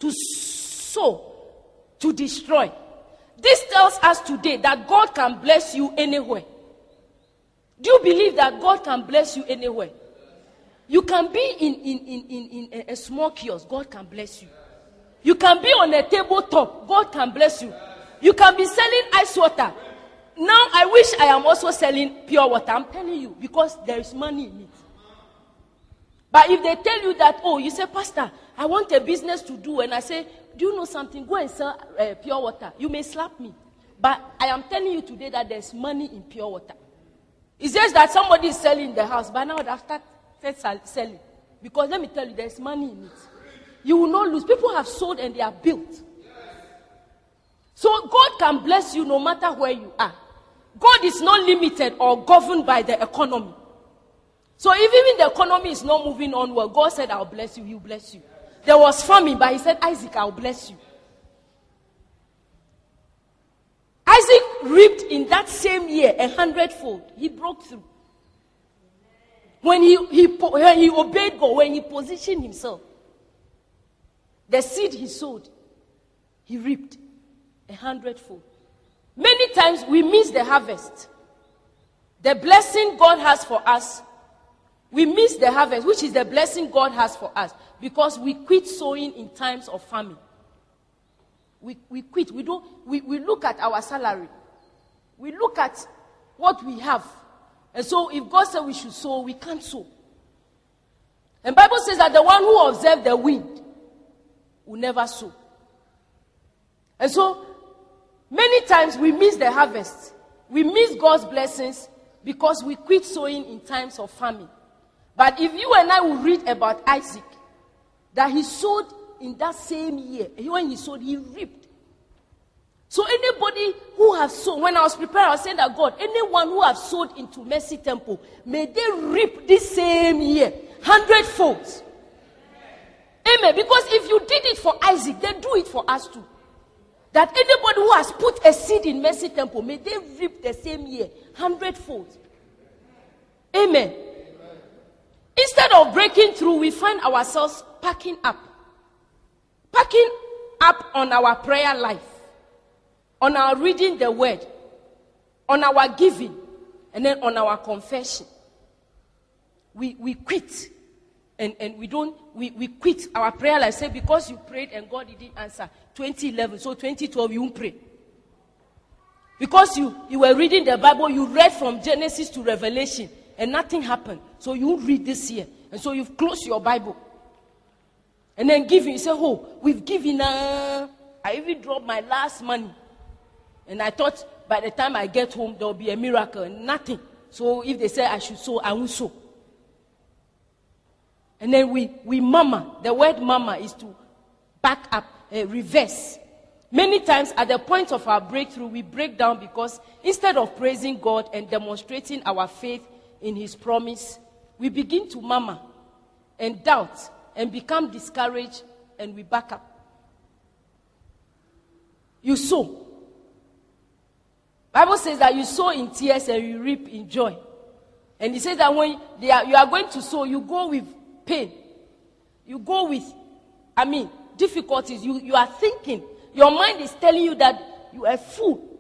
to sow, to destroy. This tells us today that God can bless you anywhere. Do you believe that God can bless you anywhere? You can be in a small kiosk, God can bless you. You can be on a tabletop, God can bless you. You can be selling ice water. Now I wish I am also selling pure water. I'm telling you, because there is money in it. But if they tell you that, oh, you say, Pastor, I want a business to do, and I say, do you know something? Go and sell pure water. You may slap me. But I am telling you today that there's money in pure water. It's just that somebody is selling in the house, but now they've started selling. Because let me tell you, there's money in it. You will not lose. People have sold and they are built. So God can bless you no matter where you are. God is not limited or governed by the economy. So if even the economy is not moving on well, God said, I'll bless you, He'll bless you. There was famine, but He said, Isaac, I'll bless you. Isaac reaped in that same year 100-fold. He broke through. When he obeyed God, when he positioned himself, the seed he sowed, he reaped 100-fold. Many times we miss the harvest. The blessing God has for us, we miss the harvest, which is the blessing God has for us, because we quit sowing in times of famine. We quit. We look at our salary. We look at what we have. And so if God said we should sow, we can't sow. And the Bible says that the one who observes the wind will never sow. And so many times we miss the harvest. We miss God's blessings because we quit sowing in times of famine. But if you and I will read about Isaac, that he sowed in that same year. When he sowed, he reaped. So anybody who has sown, when I was preparing, I was saying that God, anyone who has sowed into Mercy Temple, may they reap this same year 100-fold. Amen. Because if you did it for Isaac, then do it for us too. That anybody who has put a seed in Mercy Temple, may they reap the same year 100-fold. Amen. Instead of breaking through, we find ourselves packing up. Packing up on our prayer life, on our reading the word, on our giving, and then on our confession. We quit. And we quit our prayer life. Say, because you prayed and God didn't answer, 2011, so 2012 you won't pray. Because you were reading the Bible, you read from Genesis to Revelation, and nothing happened. So you won't read this year. And so you've closed your Bible. And then giving, you say, oh, we've given, I even dropped my last money. And I thought by the time I get home, there will be a miracle. And nothing. So if they say I should sow, I won't sow. And then we murmur. The word murmur is to back up, reverse. Many times at the point of our breakthrough, we break down because instead of praising God and demonstrating our faith in His promise, we begin to murmur and doubt and become discouraged, and we back up. You sow. Bible says that you sow in tears and you reap in joy. And it says that when you are going to sow, you go with pain. You go with, difficulties. You are thinking. Your mind is telling you that you are a fool.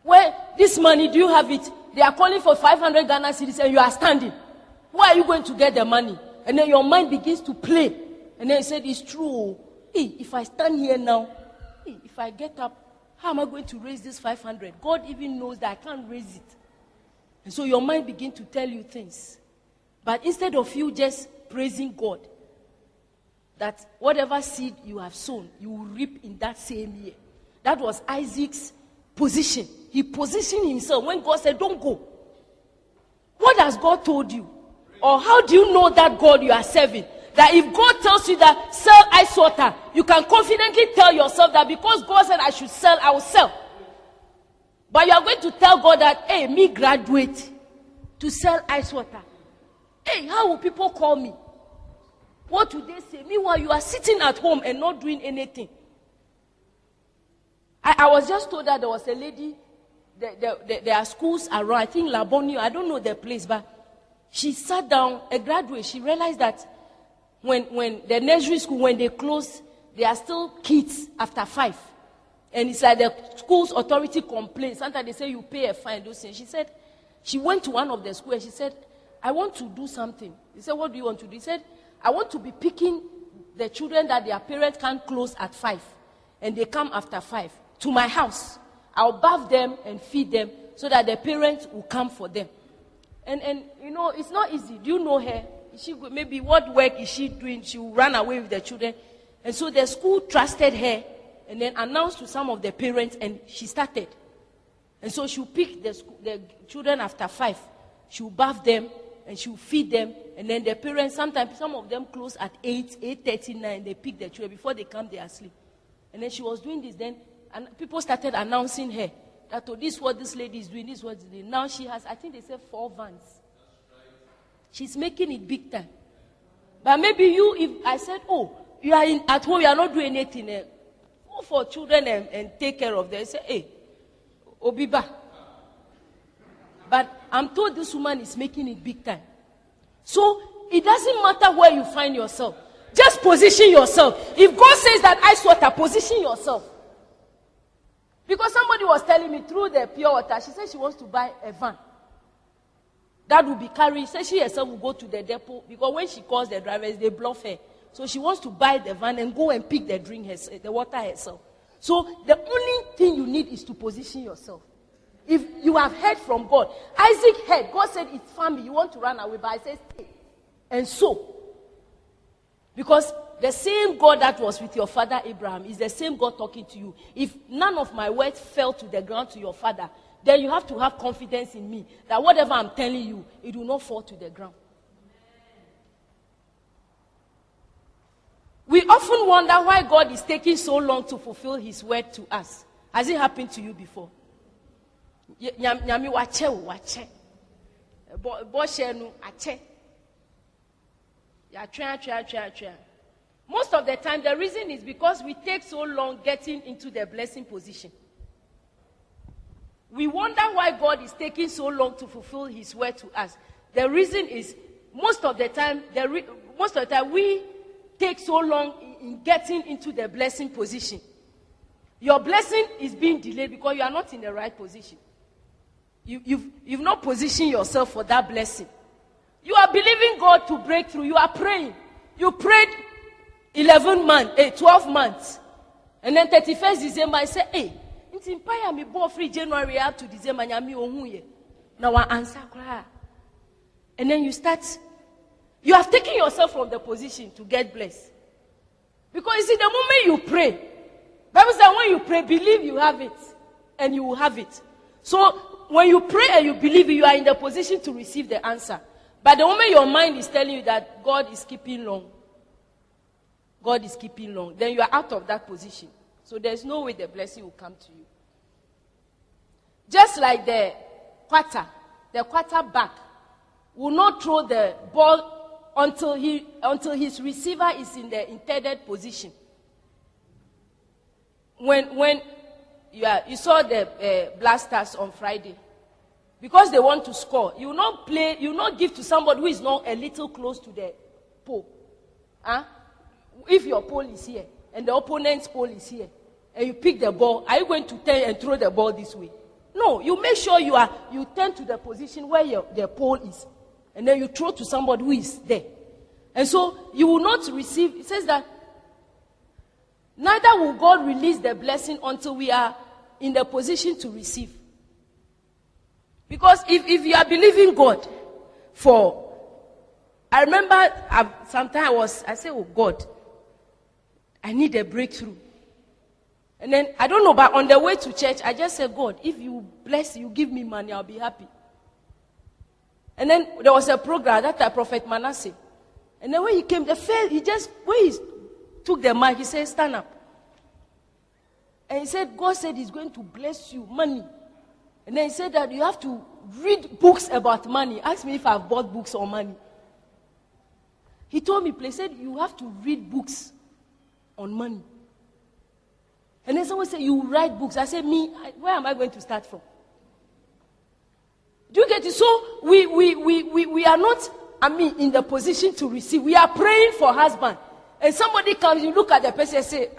Where this money, do you have it? They are calling for 500 Ghana cedis and you are standing. Where are you going to get the money? And then your mind begins to play. And then you said, it's true. Hey, if I stand here now, if I get up, how am I going to raise this 500? God even knows that I can't raise it. And so your mind begins to tell you things. But instead of you just praising God, that whatever seed you have sown, you will reap in that same year. That was Isaac's position. He positioned himself when God said, don't go. What has God told you? Or how do you know that God you are serving? That if God tells you that sell ice water, you can confidently tell yourself that because God said I should sell, I will sell. But you are going to tell God that, hey, me graduate to sell ice water. Hey, how will people call me? What would they say? Meanwhile, you are sitting at home and not doing anything. I was just told that there was a lady, there are schools around, I think Labonio, I don't know the place, but she sat down, a graduate, she realized that when the nursery school, when they closed, they are still kids after 5. And it's like the school's authority complains. Sometimes they say you pay a fine, those things. She said, she went to one of the schools and she said, I want to do something. He said, what do you want to do? He said, I want to be picking the children that their parents can't close at 5. And they come after 5 to my house. I'll bath them and feed them so that the parents will come for them. And you know, it's not easy. Do you know her? Maybe what work is she doing? She will run away with the children. And so the school trusted her and then announced to some of the parents, and she started. And so she'll pick the children after 5. She'll bath them and she'll feed them. And then the parents, sometimes some of them close at 8, 8:39. They pick the children. Before they come, they are asleep. And then she was doing this. Then and people started announcing her that, oh, this is what this lady is doing, this is what she's doing. Now she has, I think they said 4 vans. She's making it big time. But maybe you, if I said, oh, you are at home, you are not doing anything. Go for children and take care of them. Say, hey, Obiba. But I'm told this woman is making it big time. So it doesn't matter where you find yourself. Just position yourself. If God says that ice water, position yourself. Because somebody was telling me through the pure water, she said she wants to buy a van. That will be carried. She said she herself will go to the depot because when she calls the drivers, they bluff her. So she wants to buy the van and go and pick the drink herself, the water herself. So the only thing you need is to position yourself. If you have heard from God, Isaac heard. God said it's family. You want to run away, but I said stay. And so, because the same God that was with your father Abraham is the same God talking to you. If none of my words fell to the ground to your father, then you have to have confidence in me that whatever I'm telling you, it will not fall to the ground. We often wonder why God is taking so long to fulfill his word to us. Has it happened to you before? Most of the time, the reason is because we take so long getting into the blessing position. We wonder why God is taking so long to fulfill his word to us. The reason is most of the time we take so long in getting into the blessing position. Your blessing is being delayed because you are not in the right position. You've not positioned yourself for that blessing. You are believing God to break through. You are praying. You prayed 12 months. And then 31st December, I say, hey, me born free January up to December. Now I answer. And then you have taken yourself from the position to get blessed. Because you see, the moment you pray, Bible says when you pray, believe you have it. And you will have it. So when you pray and you believe, you are in the position to receive the answer. But the moment your mind is telling you that God is keeping long, then you are out of that position. So there's no way the blessing will come to you. Just like the quarterback will not throw the ball until his receiver is in the intended position. When you saw the Blasters on Friday, because they want to score, you will not give to somebody who is not a little close to the pole. If your pole is here and the opponent's pole is here, and you pick the ball, are you going to turn and throw the ball this way? No, you make sure you turn to the position where the pole is, and then you throw to somebody who is there. And so you will not receive. It says that neither will God release the blessing until we are in the position to receive. Because if you are believing God I remember sometimes I say, oh God, I need a breakthrough. And then, I don't know, but on the way to church, I just said, God, if you bless, you give me money, I'll be happy. And then there was a program, that Prophet Manasseh. And then when he came, when he took the mic, he said, stand up. And he said, God said he's going to bless you, money. And then he said that you have to read books about money. Ask me if I've bought books on money. He told me, he said, you have to read books on money. And then someone said, you write books. I said, where am I going to start from? Do you get it? So we are not, in the position to receive. We are praying for husband. and somebody comes, you look at the person and say,